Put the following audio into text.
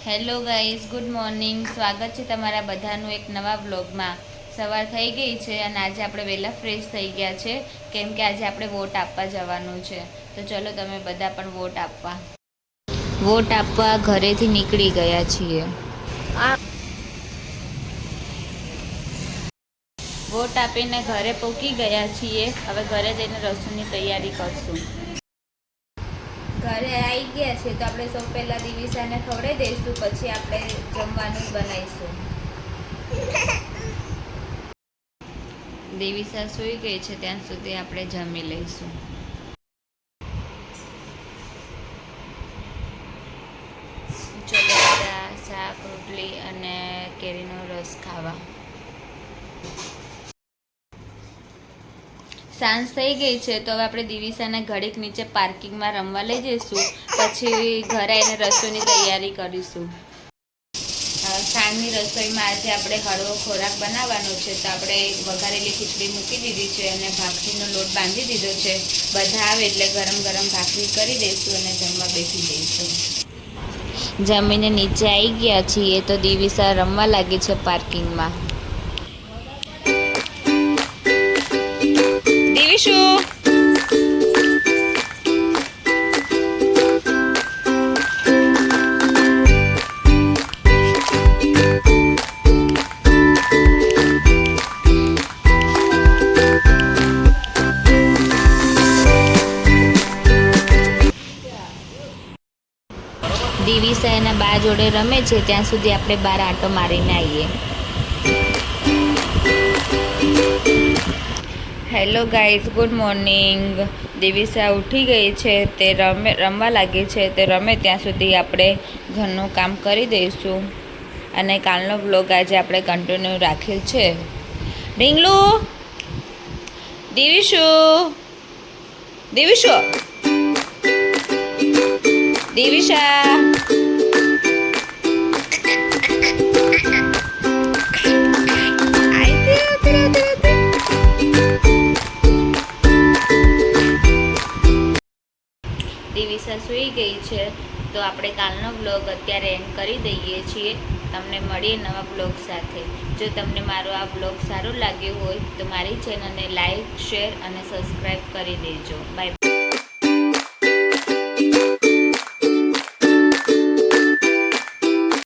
Hello guys, good morning. સ્વાગત છે તમારા બધાનું એક નવા વ્લોગમાં. સવાર થઈ ગઈ છે અને આજે આપણે વહેલા ફ્રેશ થઈ ગયા છે કેમ કે આજે આપણે વોટ આપવા જવાનું છે. તો ચલો તમે બધા પણ વોટ આપવા ઘરેથી નીકળી ગયા છીએ. વોટ આપીને ઘરે પહોંચી ગયા છીએ. હવે ઘરે જઈને રસોઈની તૈયારી કરશું. ઘરે આવી ગયા છે તો આપણે સૌ પહેલાં દિવિસાને ખવડાવી દઈશું, પછી આપણે જમવાનું બનાવીશું. દિવિસા સૂઈ ગઈ છે ત્યાં સુધી આપણે જમી લઈશું. ચલો બધા શાક રોટલી અને કેરીનો રસ ખાવા. સાંજ થઈ ગઈ છે તો હવે આપણે દિવિસાને ઘડીક નીચે પાર્કિંગમાં રમવા લઈ જઈશું, પછી ઘરે આવીને રસોઈની તૈયારી કરીશું. સાંજની રસોઈમાં આજે આપણે હળવો ખોરાક બનાવવાનો છે તો આપણે વઘારેલી ખીચડી મૂકી દીધી છે અને ભાખરીનો લોટ બાંધી દીધો છે. બધા આવે એટલે ગરમ ગરમ ભાખરી કરી દઈશું અને જમવા બેસી જઈશું. જમીને નીચે આવી ગયા છીએ તો દિવિસા રમવા લાગી છે પાર્કિંગમાં. દિવિશુ, દિવિસા એના બા જોડે રમે છે ત્યાં સુધી આપણે બહાર આંટો મારીને આવીએ. Hello guys, good morning. Divisa ઉઠી ગઈ છે, તે રમવા લાગી છે. તે રમે ત્યાં સુધી આપણે ઘરનું કામ કરી દઈશું અને કાલનો બ્લોગ આજે આપણે કન્ટિન્યુ રાખેલ છે. ઢીંગલુ, દિવિશુ, દિવિશુ, દિવિશા, દિવિસા સૂઈ ગઈ છે તો આપણે કાલનો બ્લોગ અત્યારે એન્ડ કરી દઈએ છીએ. તમને મળીએ નવા બ્લોગ સાથે. જો તમને મારો આ બ્લોગ સારો લાગ્યો હોય તો મારી ચેનલને લાઈક, શેર અને સબસ્ક્રાઈબ કરી દેજો. બાય.